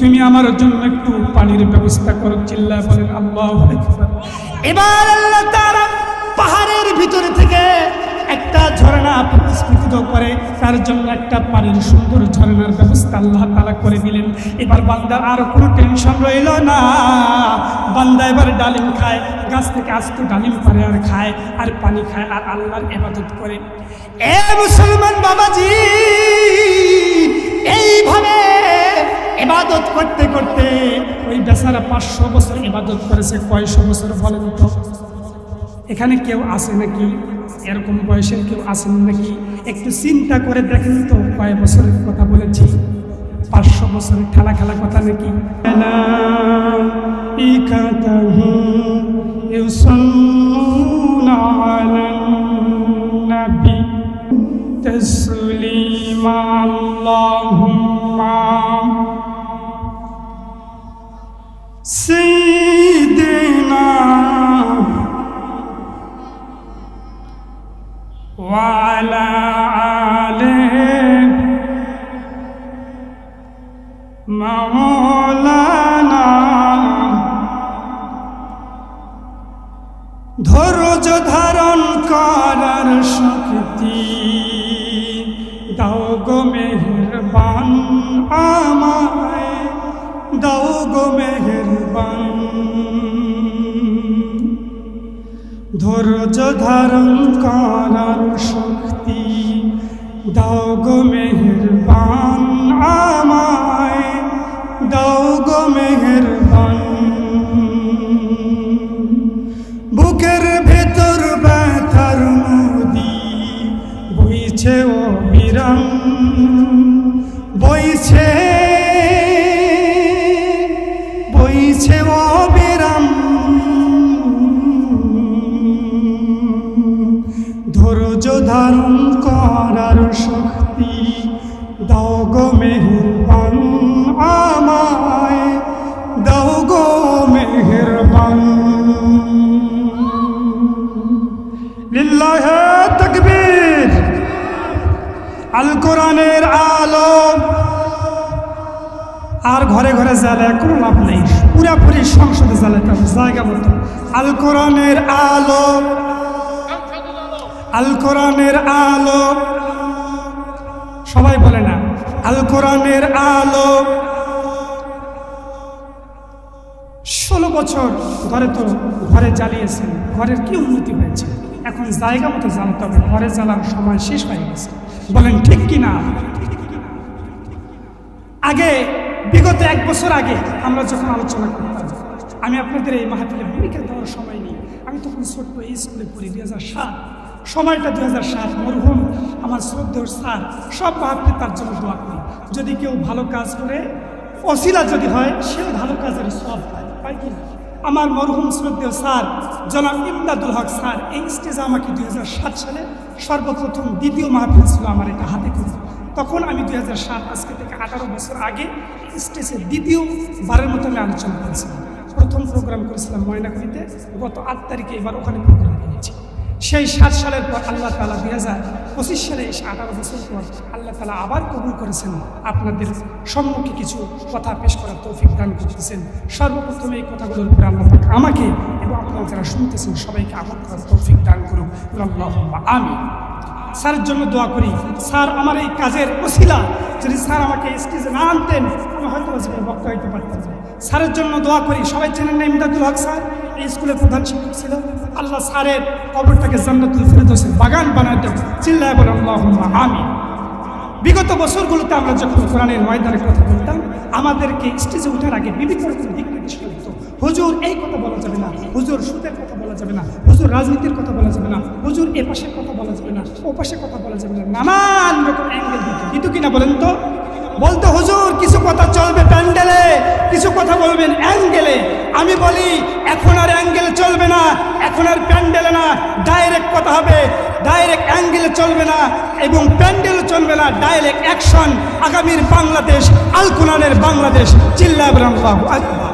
তুমি আমার জন্য একটু পানির ব্যবস্থা করো। চিল্লায় বলেন আল্লাহু আকবার। এবার আল্লাহ তাআলা পাহাড়ের ভিতরে থেকে একটা ঝর্ণা প্রস্ফুটিত করে, তার জন্য একটা পানির সুন্দর ঝর্ণার ব্যবস্থা আল্লাহ তাআলা করে দিলেন। এবার বান্দার আর কোনো টেনশন রইল না। বান্দা এবার ডালিম খায়, গাছ থেকে আস্ত ডালিম পারে আর খায়, আর পানি খায়, আর আল্লাহর ইবাদত করে। এ মুসলমান বাবাজি, এইভাবে ইবাদত করতে করতে ওই বেচারা 500 বছর ইবাদত করেছে। কয়শো বছর বলেন তো? এখানে কেউ আছে নাকি এরকম বয়সের? কেউ আছেন নাকি? একটু চিন্তা করে দেখেন তো কয় বছরের কথা বলেছি? 500 বছরের খেলা খেলা কথা নাকি? سيدنا وعلى آله مولانا ধৈর্য ধারণ করার শক্তি দাও গো মেহেরবান, আমায় দাও গো মেহেরবান। ধৈর্য ধারণ করার শক্তি দাও গো মেহেরবান, আমায় দাও গো মেহেরবান। বুকের ভেতর ব্যথার নদী বইছে অবিরাম, বইছে বইছে অবিরাম। ধৈর্য ধারণ করার শক্তি দাও গো মেহেরবান, আমায় দাও গো মেহেরবান। লিল্লাহে তাকবীর। আল কোরআনের আলো আর ঘরে ঘরে জ্বালায় কোনো লাভ নেই, পুরাপুরি সংসদে জ্বালাতে হবে জায়গা মতো। আল কোরআনের আলো, আল কোরআনের আলো, সবাই বলে না আল কোরআনের আলো। 16 বছর ধরে তো ঘরে জ্বালিয়েছেন, ঘরের কি উন্নতি হয়েছে? এখন জায়গা মতো জ্বালাতে হবে, ঘরে জ্বালার সময় শেষ হয়ে গেছে। বলেন ঠিক কিনা? আগে বিগত 1 বছর আগে আমরা যখন আলোচনা করতাম, আমি আপনাদের এই মাহফিলে ভূমিকা দেওয়ার সময় নিই, আমি তখন ছোট্ট এই স্কুলে পড়ি। 2007 সময়টা 2007। মরহুম আমার শ্রদ্ধেয় স্যার, সব মাহফিলে তার জন্য দোয়া করি। যদি কেউ ভালো কাজ করে, অসিলা যদি হয়, সে ভালো কাজের সব পায় কি? আমার মরহুম শ্রদ্ধেয় স্যার জনাব ইমদাদুল হক স্যার এই স্টেজে আমাকে 2007 সালে সর্বপ্রথম দ্বিতীয় মাহফিল ছিল আমার এটা হাতে করে। তখন আমি 2007, আজকে থেকে 18 বছর আগে স্টেজে দ্বিতীয়বারের মতো আমি আলোচনা করেছিলাম। প্রথম প্রোগ্রাম করেছিলাম ময়নাগুড়িতে, গত 8 তারিখে এবার ওখানে প্রোগ্রাম দিয়েছি। সেই 7 সালের পর আল্লাহ তাআলা 2025 সালে এসে 18 বছর পর আল্লাহ তাআলা আবার কবুল করেছেন। আপনাদের সম্মুখে কিছু কথা পেশ করার তৌফিক দান করতেছেন। সর্বপ্রথমে এই কথাগুলোর উপরে আল্লাহ পাক আমাকে এবং আপনারা যারা শুনতেছেন সবাইকে আমল করার তৌফিক দান করুন, আল্লাহুম্মা আমিন। স্যারের জন্য দোয়া করি, স্যার আমার এই কাজের ওসিলা, যদি স্যার আমাকে স্টেজে না আনতেন আমি হয়তো বক্তা হইতে পারতাম না। স্যারের জন্য দোয়া করি। সবাই চেনেন না ইমদাদুল হক স্যার? এই স্কুলের প্রধান শিক্ষক ছিল। আল্লাহ স্যারের কবরটাকে জান্নাতুল ফেরদৌসের বাগান বানায় দেব। চিল্লায় বলেন আল্লাহুম্মা আমিন। বিগত বছরগুলোতে আমরা যখন কোরআনের ময়দানের কথা বলতাম, আমাদেরকে স্টেজে ওঠার আগে বিভিন্ন রকম দিক নির্দেশ করতো। হুজুর এই কথা বলা যাবে না, হুজুর সুদের কথা বলা যাবে না, হুজুর রাজনীতির কথা বলা যাবে না, হুজুর এ পাশের কথা বলা যাবে না, ও পাশের কথা বলা যাবে না, নানান রকম অ্যাঙ্গেল দিত। কিন্তু কিনা বলেন তো? বলতো হুজুর কিছু কথা চলবে প্যান্ডেলে, কিছু কথা বলবেন অ্যাঙ্গেলে। আমি বলি এখন আর অ্যাঙ্গেলে চলবে না, এখন আর প্যান্ডেলে না, ডাইরেক্ট কথা হবে। ডাইরেক্ট অ্যাঙ্গেলে চলবে না এবং প্যান্ডেলও চলবে না, ডাইরেক্ট অ্যাকশন। আগামীর বাংলাদেশ আল কোরআনের বাংলাদেশ। চিল্লায় বলেন আল্লাহু আকবার।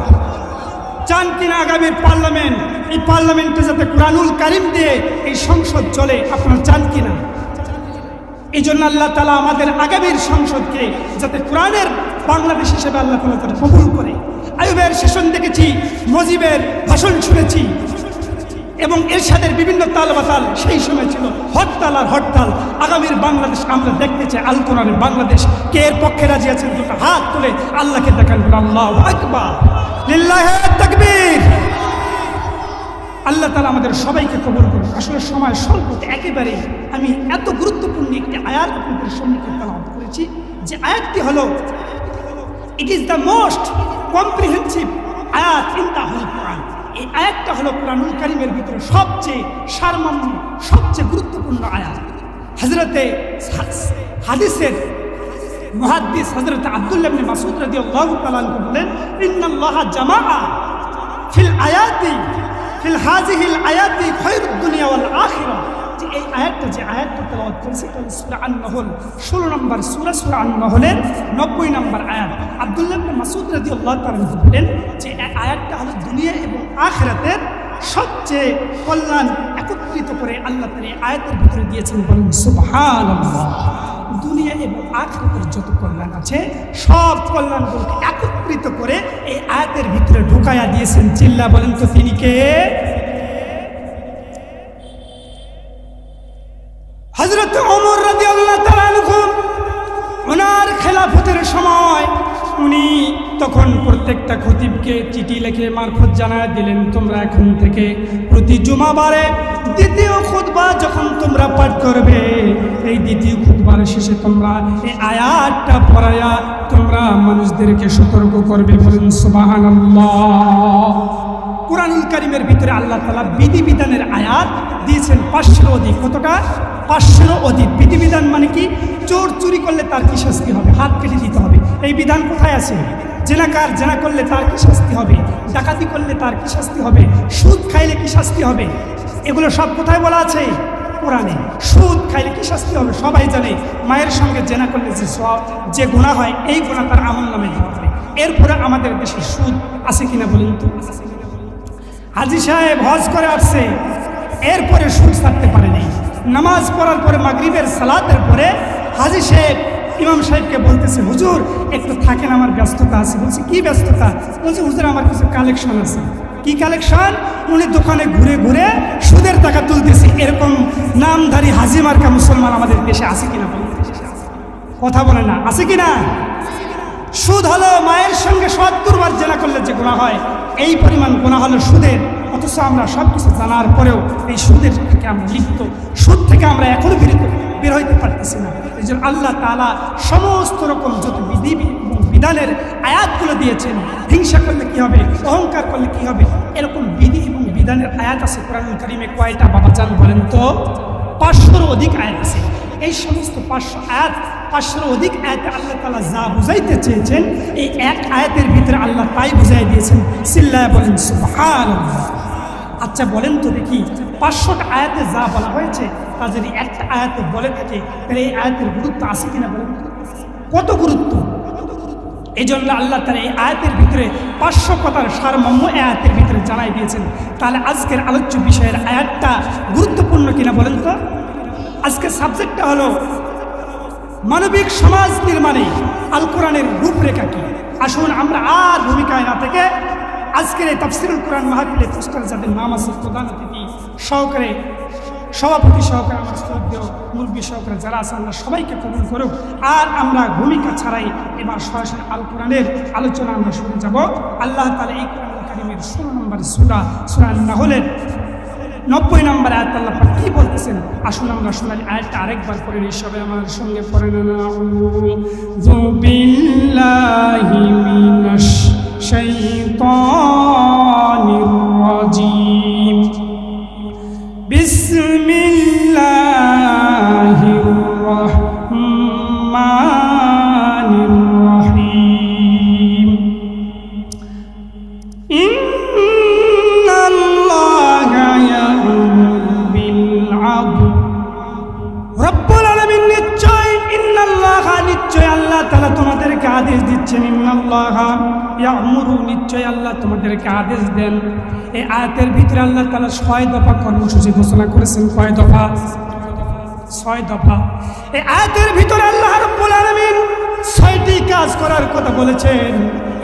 চান কিনা আগামীর পার্লামেন্ট, এই পার্লামেন্টে যাতে কোরআনুল কারিম দিয়ে এই সংসদ চলে? আপনারা চান কিনা? এই জন্য আল্লাহ তাআলা আমাদের আগামীর সংসদকে যাতে কোরআনের বাংলাদেশ হিসেবে আল্লাহ তাআলা তারা কবুল করে। আইয়ুবের সেশন দেখেছি, মুজিবের ভাষণ শুনেছি, এবং এরশাদের বিভিন্ন তাল বাতাল সেই সময় ছিল হরতাল আর হরতাল। আগামীর বাংলাদেশ আমরা দেখতে চাই আল কোরআনের বাংলাদেশ। কে এর পক্ষে রাজি আছেন? দুটো হাত তুলে আল্লাহকে দেখান, আল্লাহু আকবার, লিল্লাহি তাকবীর। আল্লাহ তাআলা আমাদের সবাইকে কবুল করুন। আসলে সময় স্বল্প, একেবারে আমি এত গুরুত্বপূর্ণ একটি আয়াত আপনাদের সম্মুখে তেলাওয়াত করেছি, যে আয়াতটি হলো, it is the most comprehensive আয়াত ইন দ্য হোল কোরআন। এই আয়াতটা হলো কোরআনুল কারীমের ভিতরে সবচেয়ে সারমর্ম, সবচেয়ে গুরুত্বপূর্ণ আয়াত। হযরতে হাদিসের মুহাদ্দিস হযরত আব্দুল্লাহ ইবনে মাসউদ রাদিয়াল্লাহু তাআলা আনহু বলেন, ইন্নাল্লাহা জামাআ ফিল আয়াতি ফিল হাযিহিল আয়াতি খায়রুদ দুনিয়া ওয়াল আখিরাহ। যে এই আয়াতটা, যে আয়াতটা তেলাওয়াত করেছি সূরা আন-নাহল 16 নম্বর সূরা আন-নাহলের 90 নম্বর আয়াত। আব্দুল্লাহ ইবনে মাসউদ রাদিয়াল্লাহু তাআলা বলেন যে এই আয়াতটা হলো দুনিয়া এবং আখিরাতের সবচেয়ে কল্যাণ একত্রিত করে আল্লাহ তাআলা এই আয়াতের ভিতরে দিয়েছেন। বলেন সুবহানাল্লাহ। দুনিয়া এবং আখিরাতের যত কল্যাণ আছে সব কল্যাণগুলোকে একত্রিত করে এই আয়াতের ভিতরে ঢুকায়া দিয়েছেন। চিল্লা বলেন তো তিনি কে? হযরত ওমর রাদিয়াল্লাহু তাআলা আনহু, ওনার খেলাফতের সময় উনি তখন প্রত্যেকটা খতিবকে চিঠি লিখে মারফত জানায় দিলেন, তোমরা এখন থেকে প্রতি জুমাবারে দ্বিতীয় খুতবা যখন তোমরা পাঠ করবে, এই দ্বিতীয় খুতবার শেষে তোমরা এই আয়াতটা পড়ায়া তোমরা মানুষদেরকে সতর্ক করবে। বলেন সুবহানাল্লাহ। কোরআনুল কারীমের ভিতরে আল্লাহ তাআলা বিধিবিধানের আয়াত দিয়েছেন 500 অধিক। কতটা? 500 অধিক। বিধিবিধান মানে কি? চোর চুরি করলে তার কি শাস্তি হবে? হাত কেটে দিতে হবে। এই বিধান কোথায় আছে? জেনাকার জেনা করলে তার কি শাস্তি হবে? ডাকাতি করলে তার কি শাস্তি হবে? সুদ খাইলে কি শাস্তি হবে? এগুলো সব কোথায় বলা আছে? কোরআনে। সুদ খাইলে কি শাস্তি হবে? সবাই জানে। মায়ের সঙ্গে জেনা করলে যে গুনাহ হয়, এই গুনাহ তার আমলনামায় দেওয়া হবে। এরপরে আমাদের দেশে সুদ আছে কিনা বলেন তো? হাজী সাহেব হজ করে আসছে, এরপরে সুদ ছাড়তে পারেনি। নামাজ পড়ার পরে মাগরিবের সালাতের পরে হাজী সাহেব ইমাম সাহেবকে বলতেছে, হুজুর একটু থাকেন, আমার ব্যস্ততা আছে। বলছে কি ব্যস্ততা? বলছে হুজুর আমার কিছু কালেকশন আছে। কি কালেকশন? উনি দোকানে ঘুরে ঘুরে সুদের টাকা তুলতেছে। এরকম নামধারী হাজী মার্কা মুসলমান আমাদের দেশে আছে কিনা বলেন? কথা বলে না, আছে কিনা? সুদ হলো মায়ের সঙ্গে 70 বার জেনা করলে যে গুনাহ হয়, এই পরিমাণ গুনাহ হলো সুদের। অথচ আমরা সব কিছু জানার পরেও এই সুদের থেকে আমরা লিপ্ত, সুদ থেকে আমরা এখনো বের হইতে পারতেছি না। এই জন্য আল্লাহ তাআলা সমস্ত রকম যত বিধি এবং বিধানের আয়াতগুলো দিয়েছেন। হিংসা করলে কি হবে, অহংকার করলে কি হবে, এরকম বিধি এবং বিধানের আয়াত আছে কোরআনুল কারীমে। কয়টা বাবাজান বলেন তো? 500 অধিক আয়াত আছে। এই সমস্ত 500 অধিক আয়াতে আল্লাহ তাআলা যা বুঝাইতে চেয়েছেন, এই এক আয়াতের ভিতরে আল্লাহ তাই বুঝাই দিয়েছেন। সিল্লাহ বলেন সুবহানাল্লাহ। আচ্ছা বলেন তো দেখি, 500টা আয়াতে যা বলা হয়েছে তা যদি একটা আয়াতে বলে থাকে, তাহলে এই আয়াতের গুরুত্ব আছে কিনা বলেন? কত গুরুত্ব! এই জন্য আল্লাহ তাআলা এই আয়াতের ভিতরে 500 কথার সারমর্ম এই আয়াতের ভিতরে জানাই দিয়েছেন। তাহলে আজকের আলোচ্য বিষয়ের আয়াতটা গুরুত্বপূর্ণ কিনা বলেন তো? আজকের সাবজেক্টটা হলো মানবিক সমাজ নির্মাণে আল কোরআনের রূপরেখা কি। আসুন আমরা আর ভূমিকায় না থেকে আজকের এই তাফসীরুল কোরআন মাহফিলে পুরস্কার যাদের নাম আছে, প্রধান অতিথি সহকারে, সভাপতি সহকারে, আমার শ্রদ্ধেয় মুরব্বী সহকারে যারা আছে, আল্লাহ সবাইকে কবুল করুক। আর আমরা ভূমিকা ছাড়াই এবার সরাসরি আল কোরআনের আলোচনা আমরা শুনে যাব। আল্লাহ তাআলা এই কোরআনুল কারীমের 16 নম্বর সূরা আন-নাহলের 90 নম্বর আয়াত আল্লাহ পাক কি বলতেছেন? আসুন আমরা শোনাই আয়াতটা আরেকবার পড়ে নিই। সবাই আমার সঙ্গে পড়েন, আউযু বিল্লাহি মিনাশ শাইতানির রাজিম, বিসমিল্লাহির রাহমানির রাহিম। রব্বুল আলামিন নিশ্চয়, ইন্নাল্লাহা নিশ্চয় আল্লাহ তাআলা তোমাদেরকে আদেশ দিচ্ছেন। ইন্নাল্লাহা ইয়া'মুরু, নিশ্চয় আল্লাহ তোমাদেরকে আদেশ দেন। এই আয়াতের ভিতরে আল্লাহ তাআলা 6 দফা কর্মসূচি ঘোষণা করেছেন। কয় দফা? 6 দফা। এই আয়াতের ভিতরে আল্লাহ রাব্বুল আলামিন 6টি কাজ করার কথা বলেছেন।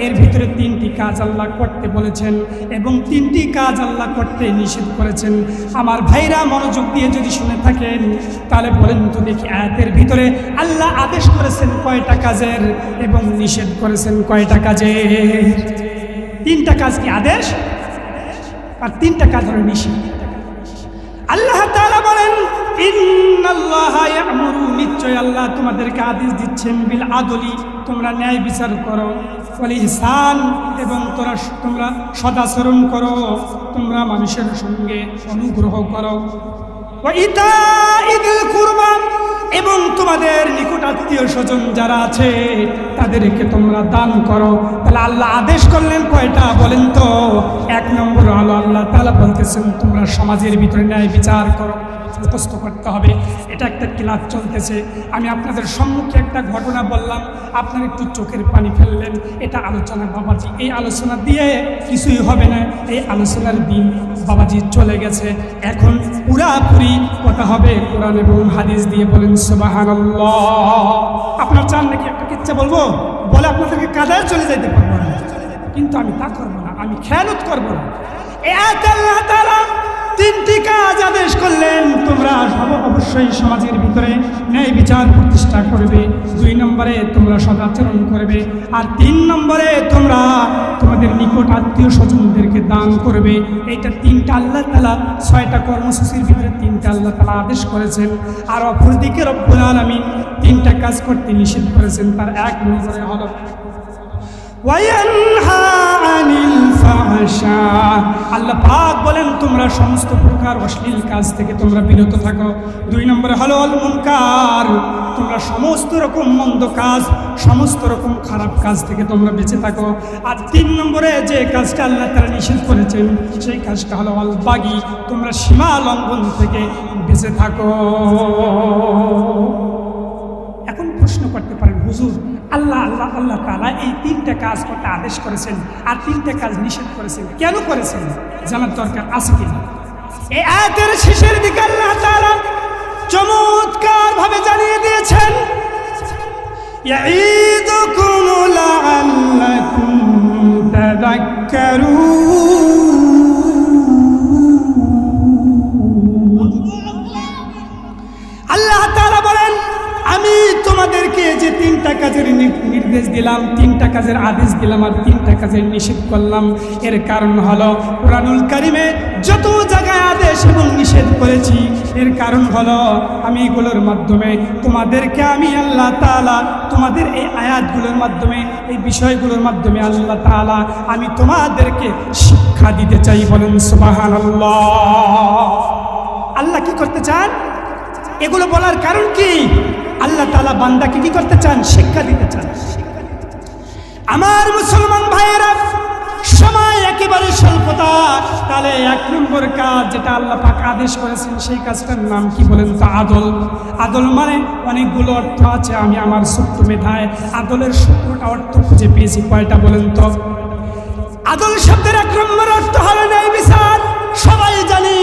এর ভিতরে 3টি কাজ আল্লাহ করতে বলেছেন এবং 3টি কাজ আল্লাহ করতে নিষেধ করেছেন। আমার ভাইরা মনোযোগ দিয়ে যদি শুনে থাকেন তাহলে বলেন তো দেখি, আয়াতের ভিতরে আল্লাহ আদেশ করেছেন কয়টা কাজের এবং নিষেধ করেছেন কয়টা কাজের? 3টা কাজ কি আদেশ আর 3টা কাজ হলো নিষেধ। আল্লাহ তাআলা বলেন, ইন্নাল্লাহা ইয়া'মুরু, নিশ্চয় আল্লাহ তোমাদেরকে আদেশ দিচ্ছেন, বিল আদলি, তোমরা ন্যায় বিচার করো, ওয়াল ইহসান, এবং তোমরা সদাচরণ করো, তোমরা মানুষের সঙ্গে অনুগ্রহ করো, ওয়া ইতাইযিল কুরবা, এবং তোমাদের নিকট আত্মীয় স্বজন যারা আছে তাদেরকে তোমরা দান করো। তাহলে আল্লাহ আদেশ করলেন কয়টা বলেন তো? 1 নম্বর হলো আল্লাহ তাআলা বলতেছেন তোমরা সমাজের ভিতরে ন্যায় বিচার করো। মুখস্থ করতে হবে। এটা একটা ক্লাস চলতেছে, আমি আপনাদের সম্মুখে একটা ঘটনা বললাম, আপনারা একটু চোখের পানি ফেললেন। এটা আলোচনা বাবাজি, এই আলোচনা দিয়ে কিছুই হবে না, এই আলোচনার দিন বাবাজি চলে গেছে। এখন পুরাপুরি কথা হবে কোরআন এবং হাদিস দিয়ে। বলেন সুবহানাল্লাহ। আপনার চান নাকি একটা কিচ্ছা বলবো, বলে আপনাদেরকে কাদায় চলে যাইতে পারবো না, কিন্তু আমি তা করবো না, আমি খেয়ালত করবো না। এই আয়াতে আল্লাহ তাআলা 3টি কাজ আদেশ করলেন, তোমরা অবশ্যই সমাজের ভিতরে ন্যায় বিচার প্রতিষ্ঠা করবে, 2 নম্বরে তোমরা সদাচরণ করবে, আর 3 নম্বরে তোমরা তোমাদের নিকট আত্মীয় স্বজনদেরকে দান করবে। এইটা 3টা আল্লাহ তাআলা 6টা কর্মসূচির ভিতরে 3টা আল্লাহ তাআলা আদেশ করেছেন। আর অপরদিকে রব্বুল আলামিন 3টা কাজ করতে নিষেধ করেছেন। তার 1 নম্বরে হলো ওয়ায়ানহা আনিল ফাহশা, আল্লাহ পাক বলেন তোমরা সমস্ত প্রকার অশ্লীল কাজ থেকে তোমরা বিরত থাকো। 2 নম্বরে হলো আল মুনকার, তোমরা সমস্ত রকম মন্দ কাজ, সমস্ত রকম খারাপ কাজ থেকে তোমরা বেঁচে থাকো। আর 3 নম্বরে যে কাজটা আল্লাহ তাআলা নিষেধ করেছেন সেই কাজটা হলো আল বাগি, তোমরা সীমা লঙ্ঘন থেকে বেঁচে থাকো। এখন প্রশ্ন করতে পারেন, হুজুর আল্লাহ তাআলা এই 3টা কাজ করতে আদেশ করেছেন আর 3টা কাজ নিষেধ করেছেন, কেন করেছেন? জানার দরকার আছে কি? এই আয়াতের শেষের দিকে আল্লাহ তাআলা চমৎকার ভাবে জানিয়ে দিয়েছেন, ইয়াঈদুকুম লাআল্লাকুম তাযাক্কারুন। আল্লাহ তাআলা বলেন আমি তোমাদেরকে যে 3টা কাজের নির্দেশ দিলাম, 3টা কাজের আদেশ দিলাম আর 3টা কাজের নিষেধ করলাম, এর কারণ হলো কুরআনুল কারীমে যত জায়গায় আদেশ এবং নিষেধ করেছি এর কারণ হলো আমি এগুলোর মাধ্যমে তোমাদেরকে আমি আল্লাহ তাআলা তোমাদের এই আয়াতগুলোর মাধ্যমে, এই বিষয়গুলোর মাধ্যমে আল্লাহ তাআলা আমি তোমাদেরকে শিক্ষা দিতে চাই। বলেন সুবহানাল্লাহ। আল্লাহ কি করতে চান? এগুলো বলার কারণ কি? আল্লাহ তাআলা বান্দাকে কি করতে চান? শিক্ষা দিতে চান। আমার মুসলমান ভাইয়েরা, সময় একেবারে স্বল্পতা, তাহলে 1 নম্বর কাজ যেটা আল্লাহ পাক আদেশ করেছেন সেই কাজটার নাম কি বলেন তো? আদল। আদল মানে অনেকগুলো অর্থ আছে, আমি আমার ছোট্ট মেধায় আদলের 17টা অর্থ খুঁজে পেয়েছি। কয়টা বলেন তো? আদল শব্দের 1 নম্বর অর্থ হলো ন্যায় বিচার। সবাই জানি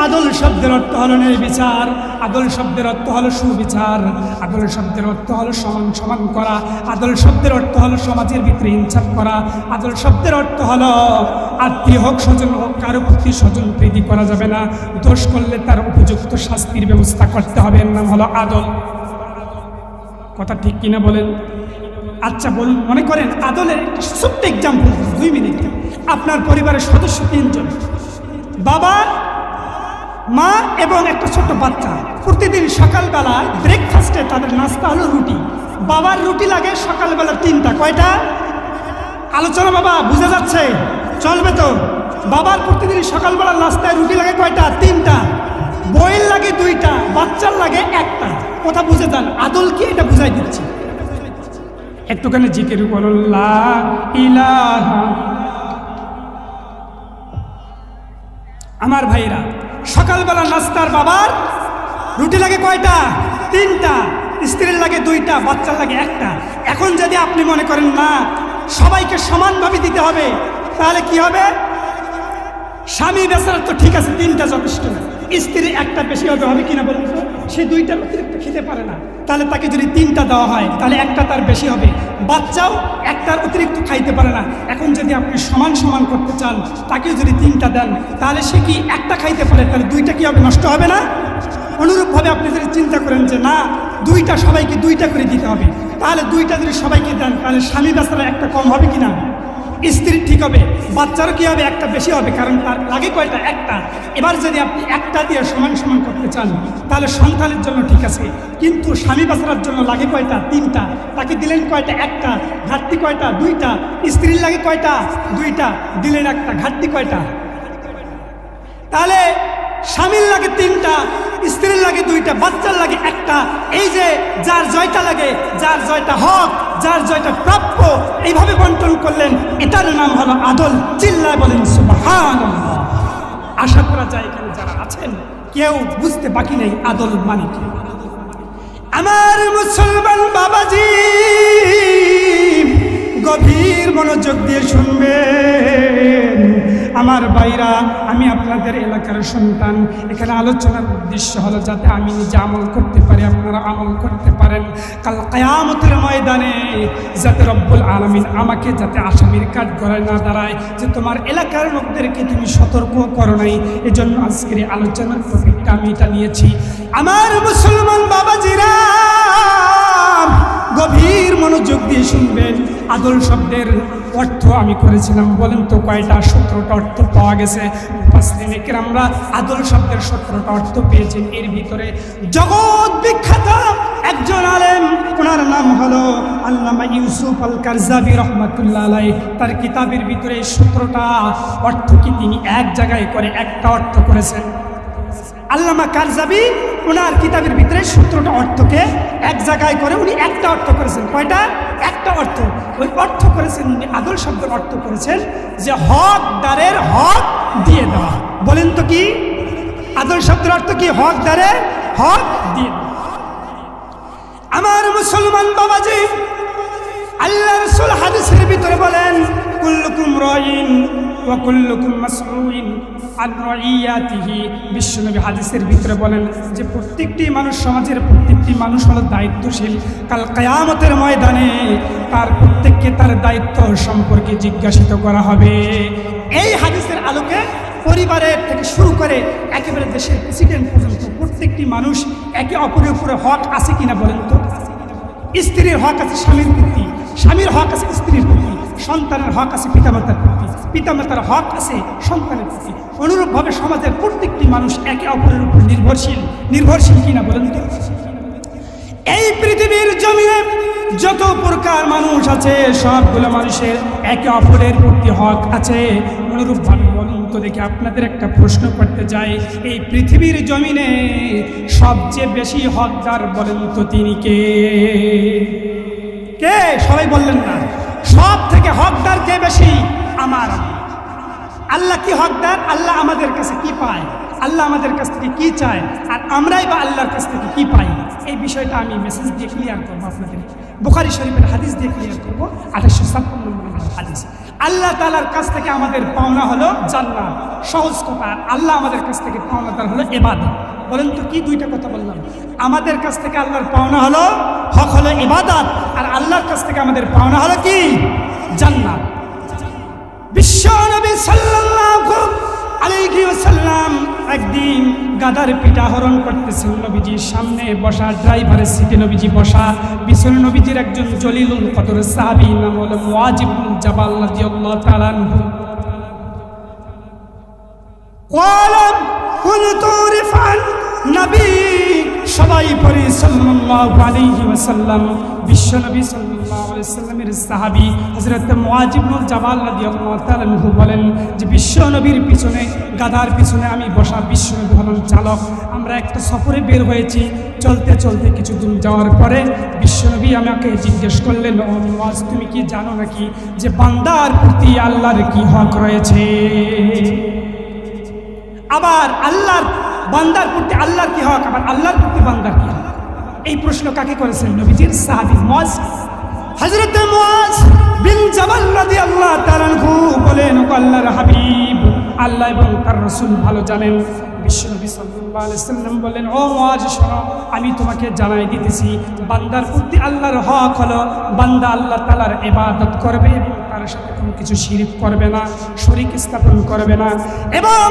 আদল শব্দের অর্থ হলো ন্যায় বিচার, আদল শব্দের অর্থ হলো সুবিচার, আদল শব্দের অর্থ হলো সমান সমান করা, আদল শব্দের অর্থ হলো সমাজের ভিতরে ইনসাফ করা, আদল শব্দের অর্থ হলো আত্মীয় হোক স্বজন হোক কারো প্রতি স্বজন প্রীতি করা যাবে না, দোষ করলে তার উপযুক্ত শাস্তির ব্যবস্থা করতে হবে, এর নাম হলো আদল। কথা ঠিক কিনা বলেন? আচ্ছা বলুন, মনে করেন আদলের একটা ছোট্ট এক্সাম্পল 2 মিনিট। আপনার পরিবারের সদস্য 3 জন, বাবা মা এবং একটা ছোট্ট বাচ্চা। প্রতিদিন সকালবেলা ব্রেকফাস্টে তাদের নাস্তা হলো রুটি। বাবার রুটি লাগে সকালবেলা 3টা। কয়টা? আলোচনা বাবা বুঝা যাচ্ছে? চলবে তো? বাবার প্রতিদিন সকালবেলা নাস্তায় রুটি লাগে কয়টা? 3টা। বইয়ের লাগে 2টা, বাচ্চার লাগে 1টা। কথা বুঝে যান। আদল কি এটা বুঝাই দিচ্ছি। একটুখানি জিকির করুন, লা ইলাহা। আমার ভাইরা, সকালবেলা নাস্তার বাবার রুটি লাগে কয়টা? 3টা। স্ত্রীর লাগে 2টা, বাচ্চার লাগে 1টা। এখন যদি আপনি মনে করেন না সবাইকে সমানভাবে দিতে হবে, তাহলে কি হবে? স্বামী বেচারা তো ঠিক আছে 3টা যথেষ্ট, স্ত্রী 1টা বেশি হবে কিনা বলুন তো? সে দুইটার অতিরিক্ত খেতে পারে না, তাহলে তাকে যদি তিনটা দেওয়া হয় তাহলে একটা তার বেশি হবে। বাচ্চাও একটার অতিরিক্ত খাইতে পারে না, এখন যদি আপনি সমান সমান করতে চান, তাকেও যদি তিনটা দেন তাহলে সে কি একটা খাইতে পারে, তাহলে দুইটা কি হবে, নষ্ট হবে না? অনুরূপভাবে আপনি যদি চিন্তা করেন যে না দুইটা সবাইকে দুইটা করে দিতে হবে, তাহলে দুইটা যদি সবাইকে দেন তাহলে স্বামী বেচারা একটা কম হবে কিনা, স্ত্রীর ঠিক হবে, বাচ্চারও কি হবে, একটা বেশি হবে, কারণ তার লাগে কয়টা, একটা। এবার যদি আপনি একটা দিয়ে সমান সমান করতে চান তাহলে সন্তানের জন্য ঠিক আছে, কিন্তু স্বামী বেচারার জন্য লাগে কয়টা, তিনটা। তাকে দিলেন কয়টা, একটা। ঘাটতি কয়টা, দুইটা। স্ত্রীর লাগে কয়টা, দুইটা, দিলেন একটা। ঘাটতি কয়টা? তাহলে স্বামীর লাগে তিনটা, স্ত্রীর লাগে দুইটা, বাচ্চার লাগে একটা। এই যে যার জয়টা লাগে, যার জয়টা হক, যার জয়টা প্রাপ্য, এইভাবে বন্টন করলেন, এটার নাম হলো আদল। চিল্লায় বলেন সুবহানাল্লাহ। আশা করা যায় এখানে যারা আছেন কেউ বুঝতে বাকি নেই আদল মানে কি। আমার মুসলমান বাবাজি গভীর মনোযোগ দিয়ে শুনবেন। আমার ভাইরা, আমি আপনাদের এলাকার সন্তান। এখানে আলোচনার উদ্দেশ্য হলো যাতে আমি নিজে আমল করতে পারি, আপনারা আমল করতে পারেন। কাল কিয়ামতের ময়দানে যাতে রব্বুল আলামিন আমাকে যাতে আসামির কাঠ গড়ায় না দাঁড়ায় যে তোমার এলাকার লোকদেরকে তুমি সতর্ক করো নাই, এজন্য আজকের আলোচনার টপিকটা আমি এটা নিয়েছি। আমার মুসলমান বাবাজিরা গভীর মনোযোগ দিয়ে শুনবেন। আদল শব্দের অর্থ আমি করেছিলাম, বলেন তো কয়টা? 17টা অর্থ পাওয়া গেছে। মুফাসসিরিনে কেরামরা আদল শব্দের 17টা অর্থ পেয়েছেন। এর ভিতরে জগৎ বিখ্যাত একজন আলেম, ওনার নাম হলো আল্লামা ইউসুফ আল কারজাবি রহমাতুল্লাহ আলাইহি। তার কিতাবের ভিতরে 17টা অর্থ কি তিনি এক জায়গায় করে একটা অর্থ করেছেন। আল্লামা কারজাবি ওনার কিতাবের ভিতরে 17টা অর্থকে এক জায়গায় করে উনি একটা অর্থ করেছেন। কয়টা? একটা অর্থ। ওই অর্থ করেছেন উনি আদল শব্দের অর্থ করেছেন যে হকদারের হক দিয়ে দেওয়া। বলেন তো কি আদল শব্দের অর্থ কি? হকদারের হক দিয়ে দেওয়া। আমার মুসলমান বাবাজি, আল্লাহ রাসূল হাদিসের ভিতরে বলেন কুল্লুকুম রাইন ওয়া কুল্লুকুম মাসউলুন আন রাইয়াতিহি। বিশ্বনবী হাদিসের ভিতরে বলেন যে প্রত্যেকটি মানুষ, সমাজের প্রত্যেকটি মানুষ হলো দায়িত্বশীল। কাল কিয়ামতের ময়দানে তার প্রত্যেককে তার দায়িত্ব সম্পর্কে জিজ্ঞাসিত করা হবে। এই হাদিসের আলোকে পরিবারের থেকে শুরু করে একেবারে দেশের প্রেসিডেন্ট পর্যন্ত প্রত্যেকটি মানুষ একে অপরের উপরে হক আছে কিনা বলেন তো? স্ত্রীর হক আছে স্বামীর প্রতি, স্বামীর হক আছে স্ত্রীর প্রতি, সন্তানের হক আছে পিতামাতার প্রতি, পিতামাতার হক আছে সন্তানের প্রতি। অনুরূপভাবে সমাজের প্রত্যেকটি মানুষ একে অপরের উপর নির্ভরশীল কিনা বলেন তো? এই পৃথিবীর জমিনে যত প্রকার মানুষ আছে সবগুলো মানুষের একে অপরের প্রতি হক আছে। অনুরূপভাবে বলুন তো দেখি, আপনাদের একটা প্রশ্ন করতে যাই, এই পৃথিবীর জমিনে সবচেয়ে বেশি হকদার বলেন তো তিনি কে? কে? সবাই বললেন না। সব থেকে হকদার কে বেশি? আমার আল্লাহ। কি হকদার? আল্লাহ আমাদের কাছে কি পায়, আল্লাহ আমাদের কাছ থেকে কি চায়, আর আমরাই বা আল্লাহর কাছ থেকে কি পাই, এই বিষয়টা আমি মেসেজ দিয়ে ক্লিয়ার করবো আপনাদের। বুখারী শরীফের হাদিস দিয়ে ক্লিয়ার করবো, 2856 নম্বর হাদিস। আল্লাহ তাআলার কাছ থেকে আমাদের পাওনা হলো জান্নাত, সহজ কথা। আল্লাহ আমাদের কাছ থেকে পাওনাদার হলো ইবাদত। বলেন তো কি দুইটা কথা বললাম? আমাদের কাছ থেকে আল্লাহর পাওনা হলো হক হলো ইবাদত, আর আল্লাহর কাছ থেকে আমাদের পাওনা হলো কি? জান্নাত। বিশ্ব নবী সাল্লাল্লাহু আলাইহি ওয়াসাল্লাম একদিন গাদার পিঠা হরণ করতেছেন। নবীজির সামনে বসা, ড্রাইভারের সিটে নবীজি বসা, পিছনে নবীজির একজন জলিলুল কদর সাহাবী নাম হলো মুআয ইবনে জাবাল রাদিয়াল্লাহু তাআলা আনহু। ক্বালা কুনতু রিফান নবী, সবাই পড়ি সাল্লাল্লাহু আলাইহি ওয়াসাল্লাম। বিশ্বনবী সাল্লাল্লাহু আলাইহি ওয়াসাল্লামের সাহাবী হযরত মুআয ইবনে জাবাল রাদিয়াল্লাহু তাআলা আনহু বলেন যে বিশ্বনবীর পিছনে, গাধার পিছনে আমি বসা, বিশ্বনবী হলেন চালক। আমরা একটা সফরে বের হয়েছি, চলতে চলতে কিছু দূর যাওয়ার পরে বিশ্বনবী আমাকে জিজ্ঞেস করলেন, ও মুআয, তুমি কি জানো নাকি যে বান্দার প্রতি আল্লাহর কি হক রয়েছে? আবার আল্লাহর বান্দার প্রতি আল্লাহর কি হক, আবার আল্লাহর প্রতি বান্দার কি হক? এই প্রশ্ন কাকে করেছেন? নবীজির সাহাবী মুআয। হযরত মুআয বিন জাবাল রাদিয়াল্লাহু তাআলা আনহু বলেন, ও আল্লাহর হাবিব, আল্লাহ এবং তার রাসূল ভালো জানেন। বিশ্বনবী সাল্লাল্লাহু সাল্লাল্লাহু আলাইহি ওয়াসাল্লাম বললেন, ও মুআজ শোনো, আমি তোমাকে জানাই দিতেছি, বান্দার প্রতি আল্লাহর হক হলো বান্দা আল্লাহ তাআলার ইবাদত করবে এবং তার সাথে কোনো কিছু শিরক করবে না, শরীক স্থাপন করবে না। এবং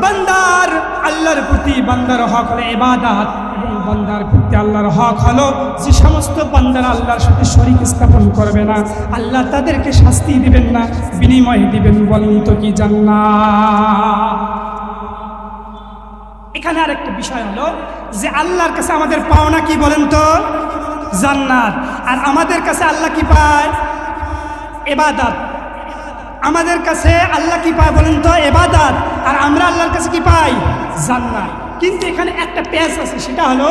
বান্দার আল্লাহর প্রতি বান্দার হক হলো ইবাদত, এবং বান্দার প্রতি আল্লাহর হক হলো যে সমস্ত বান্দারা আল্লাহর সাথে শরীক স্থাপন করবে না, আল্লাহ তাদেরকে শাস্তি দিবেন না, বিনিময় দিবেন। বলেন তো কি জান্নাত? এখানে আরেকটা বিষয় হলো যে আল্লাহর কাছে আমাদের পাওনা কি বলেন তো? জান্নাত। আর আমাদের কাছে আল্লাহ কি পায়? ইবাদত। আমাদের কাছে আল্লাহ কি পায় বলেন তো? ইবাদত। আর আমরা আল্লাহর কাছে কি পাই? জান্নাত। কিন্তু এখানে একটা পেঁচ আছে, সেটা হলো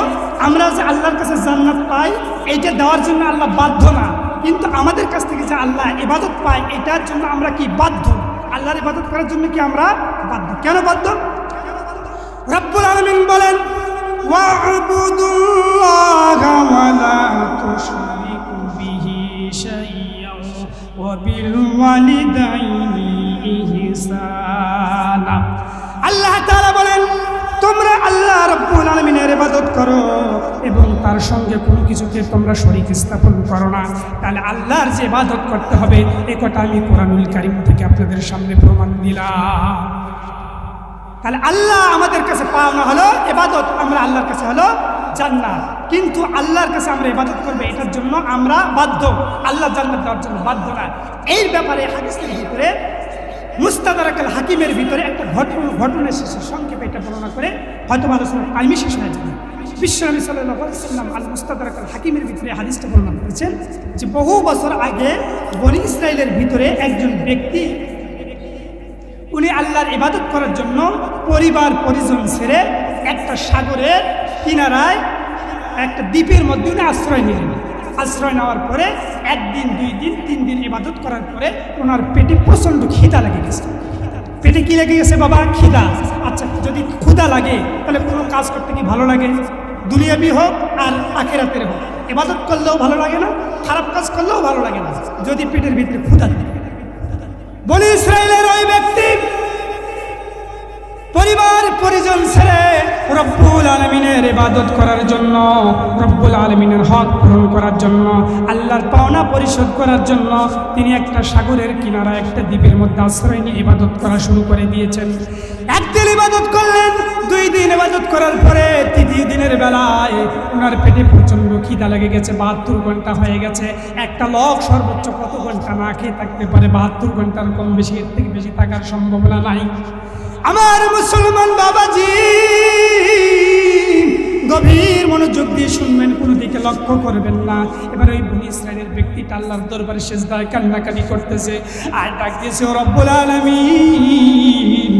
আমরা যে আল্লাহর কাছে জান্নাত পাই এইটা দেওয়ার জন্য আল্লাহ বাধ্য না, কিন্তু আমাদের কাছ থেকে যে আল্লাহ ইবাদত পাই এটার জন্য আমরা কি বাধ্য? আল্লাহর ইবাদত করার জন্য কি আমরা বাধ্য? কেন বাধ্য? রব্বুল আলামিন বলেন, ওয়া'বুদুল্লাহা ওয়া লা তুশরিকু বিহি শাইয়্যান ওয়া বিল ওয়ালিদাইনি ইহসানা। আল্লাহ তাআলা বলেন, তোমরা আল্লাহ রব্বুল আলামিনের ইবাদত করো এবং তার সঙ্গে কোনো কিছুকে তোমরা শরীক স্থাপন করো না। তাহলে আল্লাহর যে ইবাদত করতে হবে এই কথা আমি কোরআনুল কারীম থেকে আপনাদের সামনে প্রমাণ দিলাম। তাহলে আল্লাহ আমাদের কাছে পাওনা হলো ইবাদত, আমরা আল্লাহর কাছে হলো জান্নাত। কিন্তু আল্লাহর কাছে আমরা ইবাদত করবো এটার জন্য আমরা বাধ্য, আল্লাহ জান্নাত দেওয়ার জন্য বাধ্য না। এই ব্যাপারে হাদিসের ভিতরে মুস্তাদরাক আল হাকিমের ভিতরে একটা ঘটনা এসেছে, সংক্ষেপে এটা বর্ণনা করে হয়তো আলোচনার টাইমই শেষ হয়ে যাবে। বিশ্বনবী সাল্লাল্লাহু আলাইহি ওয়াসাল্লাম আল মুস্তাদরাক আল হাকিমের ভিতরে হাদিসটা বর্ণনা করেছেন যে বহু বছর আগে বনী ইসরায়েলের ভিতরে একজন ব্যক্তি, উনি আল্লাহর ইবাদত করার জন্য পরিবার পরিজন ছেড়ে একটা সাগরের কিনারায় একটা দ্বীপের মধ্যে উনি আশ্রয় নিলেন। আশ্রয় নেওয়ার পরে একদিন, 2 দিন, 3 দিন ইবাদত করার পরে ওনার পেটে প্রচণ্ড খিদা লেগে গেছে। পেটে কি লেগে গেছে বাবা? খিদা। আচ্ছা, যদি ক্ষুধা লাগে তাহলে কোনো কাজ করতে কি ভালো লাগে? দুনিয়াবি হোক আর আখিরাতের হোক, ইবাদত করলেও ভালো লাগে না, খারাপ কাজ করলেও ভালো লাগে না যদি পেটের ভিতরে ক্ষুধা থাকে। বনী ইসরায়েলের ওই ব্যক্তি পরিবার পরিজন ছেড়ে রব্বুল আলামিনের ইবাদত করার জন্য, রব্বুল আলামিনের হক পূরণ করার জন্য, আল্লাহর পাওনা পরিশোধ করার জন্য তিনি একটা সাগরের কিনারা একটা দ্বীপের মধ্যে আশ্রয় নিয়ে ইবাদত করা শুরু করে দিয়েছেন। একদিন ইবাদত করলেন, 2 দিন ইবাদত করার পরে 3 দিনের বেলায় ওনার পেটে প্রচণ্ড খিদা লেগে গেছে। 72 ঘন্টা হয়ে গেছে। একটা লোক সর্বোচ্চ কত ঘন্টা না খেয়ে থাকতে পারে? 72 ঘন্টার কম বেশি, এর থেকে বেশি থাকার সম্ভাবনা নাই। আমার মুসলমান বাবাজি, গভীর মনোযোগ দিয়ে শুনবেন, কোনো দিকে লক্ষ্য করবেন না। এবার ওই বনী ইসরায়েলের ব্যক্তিটা আল্লাহর দরবারে সিজদায় কান্নাকাটি করতেছে আর ডাক দিয়েছে, ও রব্বুল আলামিন,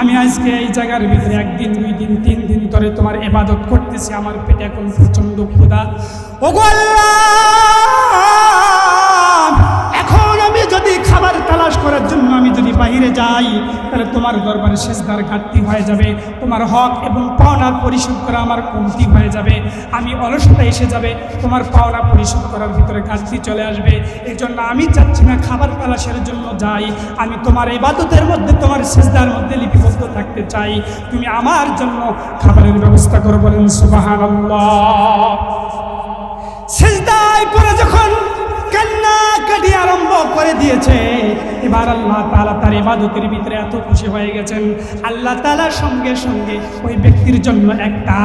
আমি আজকে এই জায়গার ভিতরে 1 দিন, 2 দিন, 3 দিন ধরে তোমার ইবাদত করতেছি, আমার পেটে এখন প্রচণ্ড ক্ষুধা। ওগো আল্লাহ, এখন আমি যদি খাবার তালাশ করার জন্য আমি যদি বাইরে যাই তাহলে তোমার দরবারে সিজদার ঘাটতি হয়ে যাবে, তোমার হক এবং পাওনার পরিশোধ করা আমার কমতি হয়ে যাবে, আমি অলসতা এসে যাবে, তোমার পাওনা পরিশোধ করার ভিতরে ঘাটতি চলে আসবে। এই জন্য আমি চাচ্ছি না খাবার তালাশের জন্য যাই, আমি তোমার ইবাদতের মধ্যে, তোমার সিজদার মধ্যে লিপিবদ্ধ থাকতে চাই, তুমি আমার জন্য খাবারের ব্যবস্থা করো। বলেন সুবহানাল্লাহ। সিজদায় পড়ে যখন কান্নাকাটি আরম্ভ করে দিয়েছে, এবার আল্লাহ তাআলা তার ইবাদতের ভিতরে এত খুশি হয়ে গেছেন, আল্লাহ তাআলা সঙ্গে সঙ্গে ওই ব্যক্তির জন্য একটা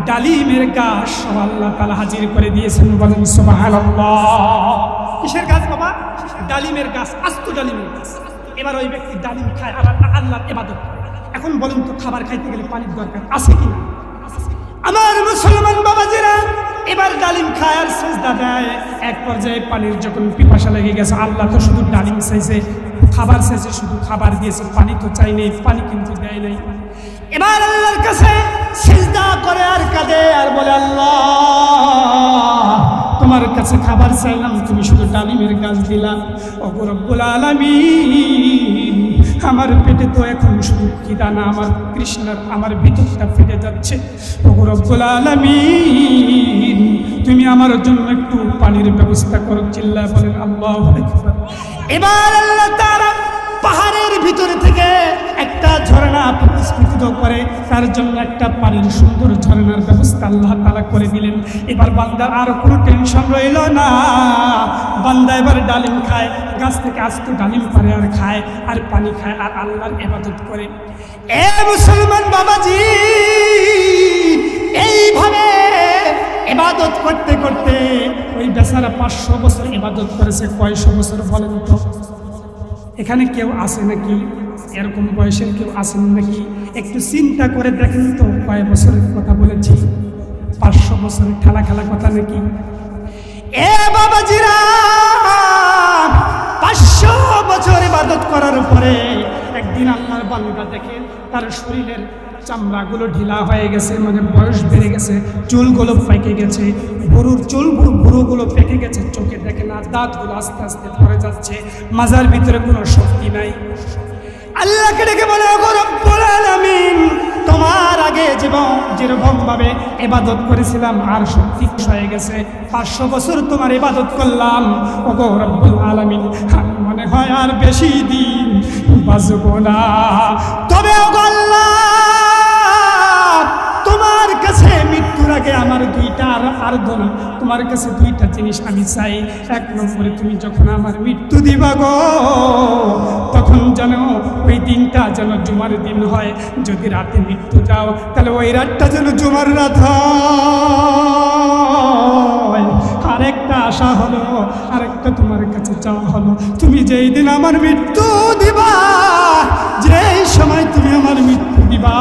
ডালিমের গাছ সহ আল্লাহ তাআলা হাজির করে দিয়েছেন। বলেন সুবহানাল্লাহ। কিসের গাছ বাবা? ডালিমের গাছ, আস্ত ডালিমের গাছ। এবার ওই ব্যক্তি ডালিম খায় আর আল্লাহর ইবাদত করে। এখন বলেন তো, খাবার খাইতে গেলে পানির দরকার আছে কিনা? আমার মুসলমান বাবাজিরা, এবার ডালিম খায় আর সিজদা দেয়। এক পর্যায়ে পানির যখন পিপাসা লেগে গেছে, আল্লাহ তো শুধু ডালিম চাইছে, খাবার চাইছে, শুধু খাবার দিয়েছে, পানি তো চাই নেই, পানি কিন্তু দেয় নাই। এবার আল্লাহর কাছে সিজদা করে আর কাঁদে আর বলে, আল্লাহ, তোমার কাছে খাবার চাইলাম, তুমি শুধু ডালিমের গাছ দিলা। ওগো রব্বুল আলামিন, আমার পেটে তো এখন শুধু খিদা না, আমার তৃষ্ণার, আমার ভিতরটা ফেটে যাচ্ছে। ওগো রব্বুল আলামিন, তুমি আমার জন্য একটু পানির ব্যবস্থা করো। চিল্লায় বলেন আল্লাহু আকবার। এবার আল্লাহ তাআলা পাহাড়ের ভিতরে থেকে একটা ঝর্ণা প্রস্ফুটিত করে, তার জন্য একটা পানির সুন্দর ঝর্ণার ব্যবস্থা আল্লাহ তাআলা করে দিলেন। এবার বান্দার আর কোনো টেনশন রইল না। বান্দা এবার ডালিম খায়, গাছ থেকে আস্ত ডালিম পারে আর খায় আর পানি খায় আর আল্লাহর ইবাদত করে। এ মুসলমান বাবাজি, এইভাবে ইবাদত করতে করতে ওই বেচারা 500 বছর ইবাদত করেছে। কয়শো বছর বলেন তো? এখানে কেউ আছে নাকি এরকম বয়সের কেউ আছেন নাকি? একটু চিন্তা করে দেখেন তো, কয় বছরের কথা বলেছি? 500 বছরের খেলা খেলা কথা নাকি? এ বাবাজিরা, 500 বছর ইবাদত করার পরে একদিন আল্লাহর বান্দা দেখে তার শরীরের চামড়াগুলো ঢিলা হয়ে গেছে, মানে বয়স বেড়ে গেছে, চুলগুলো পেকে গেছে, গরুর চুল ভুরুগুলো পেকে গেছে, চোখে দেখে না, দাঁতগুলো আস্তে আস্তে পড়ে যাচ্ছে, মাজার ভিতরে কোনো শক্তি নাই। আল্লাহকে ডেকে বলে, ওগো রব্বুল আলামিন, তোমার আগে যেরকম ভাবে ইবাদত করেছিলাম আর শক্তি হয়ে গেছে, 500 বছর তোমার ইবাদত করলাম, ওগো রব্বুল আলামিন, আমি মনে হয় আর বেশি দিন বাঁচবো না। তবে ওগো আল্লাহ, তোমার কাছে মৃত্যুর আগে আমার দুইটা আরাধনা, তোমার কাছে দুইটা জিনিস আমি চাই। 1 নম্বরে তুমি যখন আমার মৃত্যু দিবা গো, তখন যেন ওই দিনটা যেন জুমার দিন হয়। যদি রাতে মৃত্যু যাও, তাহলে ওই রাতটা যেন জুমার রাত হয়। আরেকটা আশা হলো, আরেকটা তোমার কাছে চাওয়া হলো, তুমি যেই দিন আমার মৃত্যু দিবা, যেই সময় তুমি আমার মৃত্যু দিবা,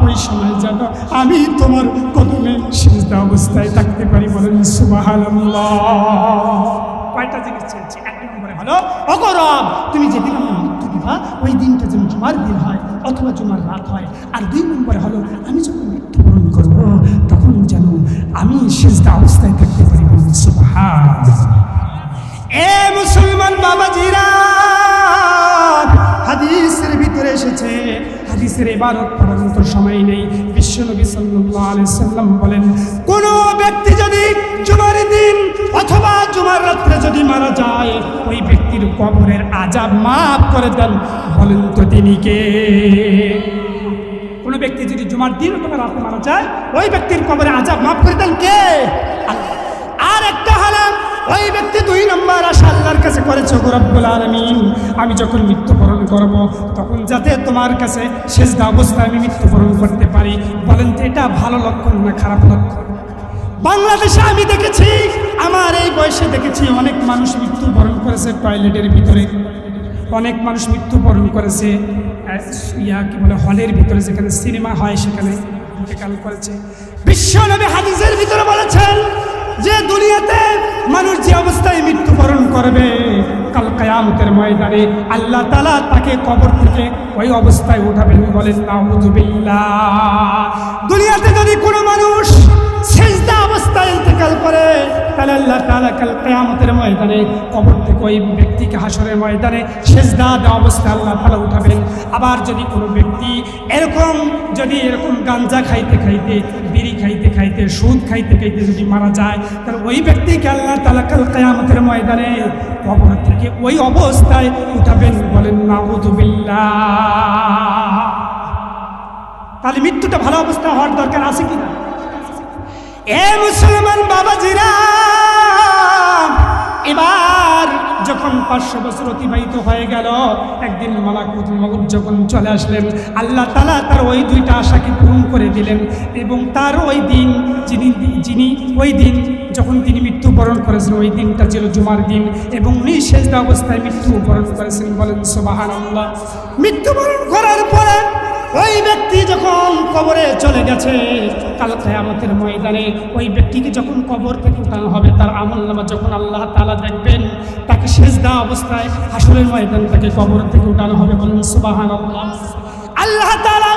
ওই সময় যেন আমি তোমার কদমে সিজদা অবস্থায় থাকতে পারি। বলেন সুবহানাল্লাহ। কয়টা জিনিস চেয়েছি? 1 নম্বরে হলো, ওগো রব, তুমি যেদিন আমার মৃত্যু দিবা, ওই দিনটা যেন জুমার দিন হয় অথবা জুমার রাত হয়। আর 2 নম্বরে হলো, আমি যখন মৃত্যুবরণ করব, তখন যেন আমি সিজদা অবস্থায় থাকতে পারি। বলেন সুবহানাল্লাহ। এ মুসলমান বাবাজিরা, হাদিসের ভিতরে এসেছে, হাদিসের ইবারত পড়ার মতো সময় নেই। বিশ্বনবী সাল্লাল্লাহু আলাইহি সাল্লাম বলেন, কোন ব্যক্তি যদি জুমার দিন অথবা জুমার রাত্রে যদি মারা যায়, ওই ব্যক্তির কবরের আযাব মাফ করে দেন। বলেন তো তিনি কে? কোন ব্যক্তি যদি জুমার দিন অথবা রাতে মারা যায়, ওই ব্যক্তির কবরের আযাব মাফ করে দেন কে? আল্লাহ। আর একটা হলো, ওই ব্যক্তি 2 নম্বর আশা আল্লাহর কাছে করেছে, ওগো রব্বুল আলামিন, আমি যখন মৃত্যুবরণ করব, তখন যাতে তোমার কাছে সিজদা অবস্থায় আমি মৃত্যুবরণ করতে পারি। বলেন তো এটা ভালো লক্ষণ না খারাপ লক্ষণ? বাংলাদেশে আমি দেখেছি, আমার এই বয়সে দেখেছি, অনেক মানুষ মৃত্যুবরণ করেছে টয়লেটের ভিতরে, অনেক মানুষ মৃত্যুবরণ করেছে কি বলে হলের ভিতরে, যেখানে সিনেমা হয় সেখানে ইন্তেকাল করেছে। বিশ্বনবী হাদিসের ভিতরে বলেছেন যে দুনিয়াতে মানুষ যে অবস্থায় মৃত্যুবরণ করবে, কাল কিয়ামতের ময়দানে আল্লাহ তাআলা তাকে কবর থেকে ওই অবস্থায় উঠাবেন। বলেন নাউযুবিল্লাহ। দুনিয়াতে যদি কোনো মানুষ সিজদা অবস্থায় ইন্তেকাল করে, তাহলে আল্লাহ তাআলা কাল কিয়ামতের ময়দানে কবর থেকে ওই ব্যক্তিকে হাসরের ময়দানে সিজদা দেওয়া অবস্থায় আল্লাহ তাআলা উঠাবেন। আবার যদি কোনো ব্যক্তি এরকম গাঞ্জা খাইতে খাইতে, বিড়ি খাইতে খাইতে, সুদ খাইতে খাইতে যদি মারা যায়, তাহলে ওই ব্যক্তিকে আল্লাহ তাআলা কাল কিয়ামতের ময়দানে কবর থেকে ওই অবস্থায় উঠাবেন। বলেন নাউযুবিল্লাহ। তাহলে মৃত্যুটা ভালো অবস্থা হওয়ার দরকার আছে কিনা? এ মুসলমান বাবাজিরা, এবার যখন 500 বছর অতিবাহিত হয়ে গেল, একদিন মালাকুল মউত যখন চলে আসলেন, আল্লাহ তাআলা তার ওই 2টা আশাকে পূরণ করে দিলেন। এবং তার ওই দিন যিনি ওই দিন যখন তিনি মৃত্যুবরণ করেছেন, ওই দিনটা ছিল জুমার দিন, এবং উনি সিজদা অবস্থায় মৃত্যুবরণ করেছেন। বলেন সুবহানাল্লাহ। মৃত্যুবরণ করার পরে ওই ব্যক্তি যখন কবরে চলে গেছে, কাল কিয়ামতের ময়দানে ওই ব্যক্তিকে যখন কবর থেকে উঠানো হবে, তার আমলনামা যখন আল্লাহ তাআলা দেখবেন, তাকে সিজদা অবস্থায় হাসরের ময়দান থেকে কবর থেকে উঠানো হবে। বলেন সুবহানাল্লাহ। আল্লাহ তাআলা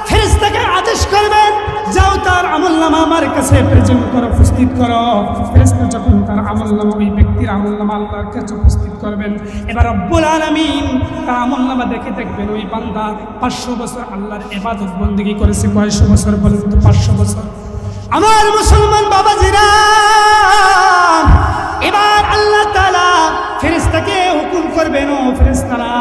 ফেরেশতাকে আদেশ করবেন, যাও তার আমলনামা আমার কাছে প্রেজেন্ট করো, উপস্থিত করো। ফেরেশতা যখন তার আমলনামা, ওই ব্যক্তির আমলনামা আল্লাহর কাছে উপস্থিত করবেন, এবার রব্বুল আলামিন তার আমলনামা দেখে দেখবেন ওই বান্দা 500 বছর আল্লাহর ইবাদত বন্দেগী করেছে। কয়শো বছর? বলেন তো 500 বছর। আমার মুসলমান বাবাজিরা, এবার আল্লাহ তাআলা ফেরেশতাকে হুকুম করবেন ও ফেরেশতারা,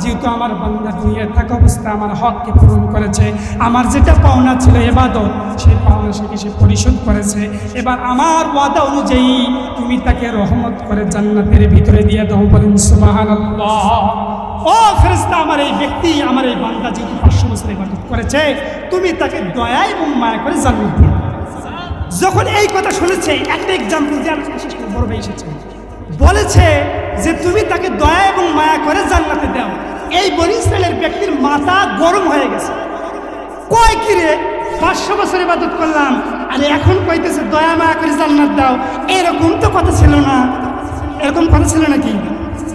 যেহেতু আমার বান্দা দুনিয়ায় থাকা অবস্থায় আমার হককে পূরণ করেছে, আমার যেটা পাওনা ছিল ইবাদত, সেই পাওনা সে পরিশোধ করেছে, এবার আমার ওয়াদা অনুযায়ী তুমি তাকে রহমত করে জান্নাতের ভিতরে দিয়ে দাও। বলেন সুবহানাল্লাহ। ও ফেরেশতা, আমার এই ব্যক্তি, আমার এই বান্দা যেহেতু 500 বছর ইবাদত করেছে, তুমি তাকে দয়া এবং মায়া করে জান্নাত দিও। যখন এই কথা শুনেছে, একটা এক্সাম্পল দিয়ে আমি শেষ করে, বড় ভাই এসেছে, বলেছে যে তুমি তাকে দয়া এবং মায়া করে জান্নাতে দাও। এই বনি ইসরাইলের ব্যক্তির মাথা গরম হয়ে গেছে। কয় কি রে, 500 বছর ইবাদত করলাম, আরে এখন কইতেছে দয়া মায়া করে জান্নাত দাও? এরকম তো কথা ছিল না। এরকম কথা ছিল নাকি?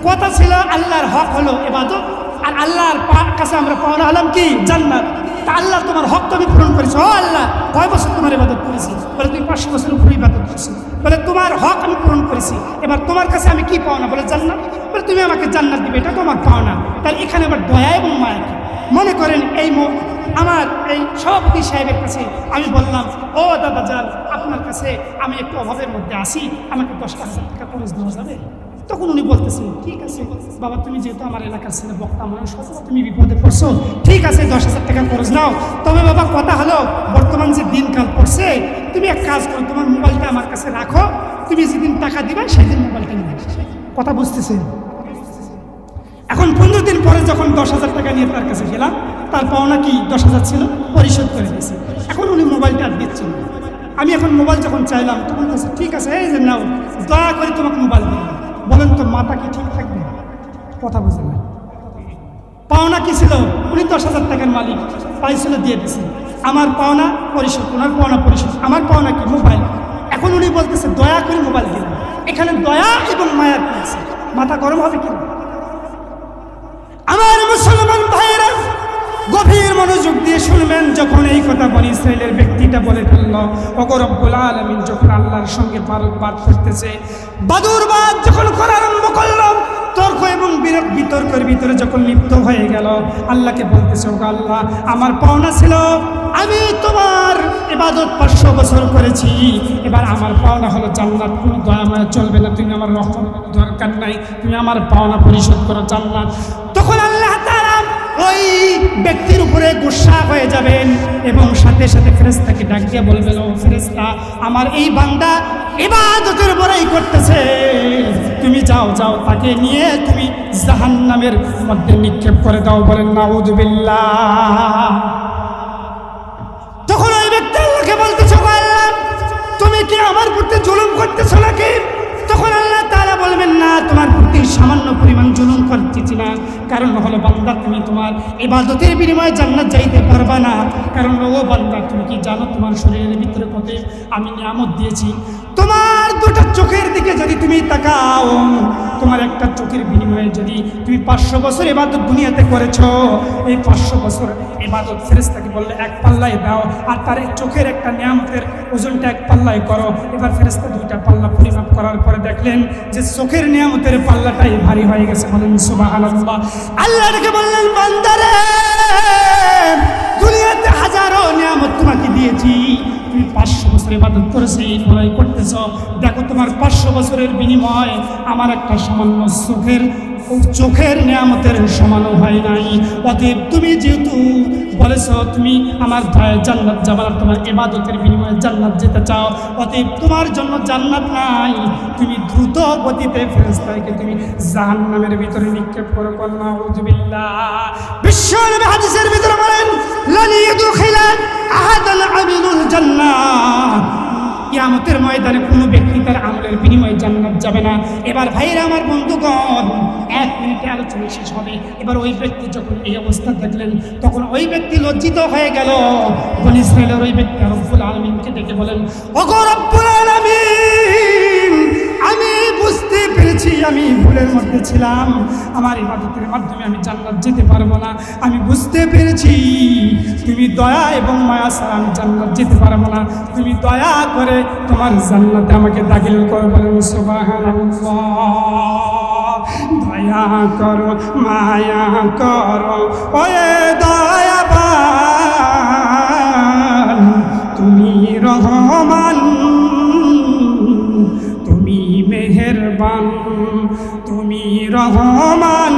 কথা ছিল আল্লাহর হক হলো ইবাদত, আর আল্লাহর কাছে আমরা পাওনা হলাম কি? জান্নাত। তা আল্লাহ তোমার হক তুমি পূরণ করেছো। ও আল্লাহ, কয় বছর তোমার ইবাদত করেছি? বলে তুমি 500 বছরের উপরে ইবাদত করেছি। বলে তোমার হক আমি পূরণ করেছি, এবার তোমার কাছে আমি কি পাওনা? বলে জান্নাত। বলে তুমি আমাকে জান্নাত দিবে, এটা তোমার পাওনা। তাহলে এখানে আবার দয়া এবং মায়া কি? মনে করেন আমার এই সভাপতি সাহেবের কাছে আমি বললাম, ও দাদা যান, আপনার কাছে আমি একটু অভাবের মধ্যে আসি, আমাকে 10,000 টাকা খরচ দেওয়া যাবে? তখন উনি বলতেছেন, ঠিক আছে বাবা, তুমি যেহেতু আমার এলাকার ছেলে, বক্তা মানুষ, তুমি বিপদে পড়ছো, ঠিক আছে 10,000 টাকা খরচ নাও। তবে বাবা কথা হলো, বর্তমান যে দিনকাল পড়ছে, তুমি এক কাজ করো, তোমার মোবাইলটা আমার কাছে রাখো, তুমি যেদিন টাকা দিবে সেদিন মোবাইলটা নিয়ে। কথা বুঝতেছেন? এখন 15 দিন পরে যখন 10,000 টাকা নিয়ে তার কাছে গেলাম, তার পাওনা কি 10,000 ছিল, পরিশোধ করে দিয়েছি। এখন উনি মোবাইলটা আর দিচ্ছেন। আমি এখন মোবাইল যখন চাইলাম, তখন কাছে ঠিক আছে, এই যে নাও, দয়া করে তোমাকে মোবাইল দিলাম। বলেন তো মাথা কি ঠিক থাকবে? কথা বুঝে না। পাওনা কি ছিল? উনি 10,000 টাকার মালিক, পাইছিল দিয়ে দিয়েছে। আমার পাওনা পরিশোধ, ওনার পাওনা পরিশোধ, আমার পাওনা কি? মোবাইল। এখন উনি বলতেছে দয়া করে মোবাইল দিলাম। এখানে দয়া এবং মায়ার কি আছে? মাথা গরম হবে কি? আমার মুসলমান ভাইয়েরা গভীর মনোযোগ দিয়ে শুনবেন। যখন এই কথা বনি ইসরাইলের ব্যক্তিটা বলে ফেলল, ওগো রব্বুল আলামিন যখন আল্লাহর সঙ্গে বাদ করতেছে, বাদুরবাদ যখন করা আরম্ভ করলো, তর্ক এবং বিতর্কের ভিতরে যখন লিপ্ত হয়ে গেল, আল্লাহকে বলতেছে, ওগো আল্লাহ, আমার পাওনা ছিল, আমি তোমার ইবাদত 500 বছর করেছি, এবার আমার পাওনা হলো জান্নাত। কোনো দয়া মায়া চলবে না, তুমি আমার রহমত দরকার নাই, তুমি আমার পাওনা পরিশোধ করো, জান্নাত। তখন আল্লাহ তাআলা ওই ব্যক্তির উপরে গুসা হয়ে যাবেন এবং সাথে সাথে ফেরেশতাকে ডাক দিয়ে বলবেন, ও ফেরেশতা, আমার এই বান্দা ইবাদতের বড়াই করতেছে, তুমি যাও যাও, তাকে নিয়ে তুমি জাহান্নামের মধ্যে নিক্ষেপ করে দাও। বলেন নাউযুবিল্লাহ। তখন ওই ব্যক্তি আল্লাহকে বলতেছে, আল্লাহ, তুমি কি আমার প্রতি জুলুম করতেছো নাকি? তখন আল্লাহ তাআলা বলবেন, না, তোমার প্রতি সামান্য পরিমাণ জুলুম করতেছি না। কারণ হলো বান্দা, তুমি তোমার ইবাদতের বিনিময়ে জান্নাত যাইতে পারবা না। কারণ ও বান্দা, তুমি কি জানো তোমার শরীরের ভিতরে কত আমি নিয়ামত দিয়েছি? তোমার দুটো চোখের দিকে যদি তুমি তাকাও, তোমার একটা চোখের বিনিময়ে যদি তুমি 500 বছর ইবাদত দুনিয়াতে করেছো, এই 500 বছর ইবাদত ফেরেশতাকে বললে এক পাল্লায় দাও, আর তার চোখের একটা নিয়ামতের ওজনটা এক পাল্লায় করো। এবার ফেরেশতা 2টা পাল্লা পরিমাপ করার পরে দেখলেন যে চোখের নিয়ামতের পাল্লাটাই ভারী হয়ে গেছে। বলেন সুবহানাল্লাহ। আল্লাহ ডেকে বললেন, বান্দারে, দুনিয়াতে হাজারো নিয়ামত তোমাকে দিয়েছি, তুমি 500 বছর ইবাদত করেছো, এই বড়াই করতেছ, দেখো তোমার 500 বছরের বিনিময় আমার একটা সামান্য চোখের নিয়ামতের সমানও হয় নাই। অতএব তুমি যেহেতু বলেছ তুমি আমার দয়ায় জান্নাত যাবে না, তোমার ইবাদতের বিনিময়ে জান্নাত যেতে চাও, অতএব তোমার জন্য জান্নাত নাই, তুমি দ্রুত গতিতে ফেরেশতাকে তুমি জাহান্নামের ভিতরে নিক্ষেপ করো। নাউযুবিল্লাহ। বিশ্বনবী হাদিসের ভিতরে বলেন, লান ইউদখিলা আহাদান আমিলুল জান্নাহ, কিয়ামতের ময়দানে কোনো ব্যক্তি তার আমলের বিনিময়ে জান্নাত যাবে না। এবার ভাইরা আমার, বন্ধুগণ, 1 মিনিটে আলোচনা শেষ হবে। এবার ওই ব্যক্তি যখন এই অবস্থা দেখলেন, তখন ওই ব্যক্তি লজ্জিত হয়ে গেল। বনি ইসরাইলের ওই ব্যক্তি রব্বুল আলামিনকে ডেকে বলেন, ওগো রব্বুল আলামিন, আমি বুঝতে পেরেছি আমি ভুলের মধ্যে ছিলাম, আমার ইবাদতের মাধ্যমে আমি জান্নাত যেতে পারবো না। আমি বুঝতে পেরেছি তুমি দয়া এবং মায়া ছাড়া আমি জান্নাত যেতে পারবো না, তুমি দয়া করে তোমার জান্নাতে আমাকে দাখিল করো। বলেন সুবহানাল্লাহ। দয়া করো, মায়া করো, ওয়ে দয়াবান, তুমি রহমান, তুমি মেহেরবান, তুমি রহমান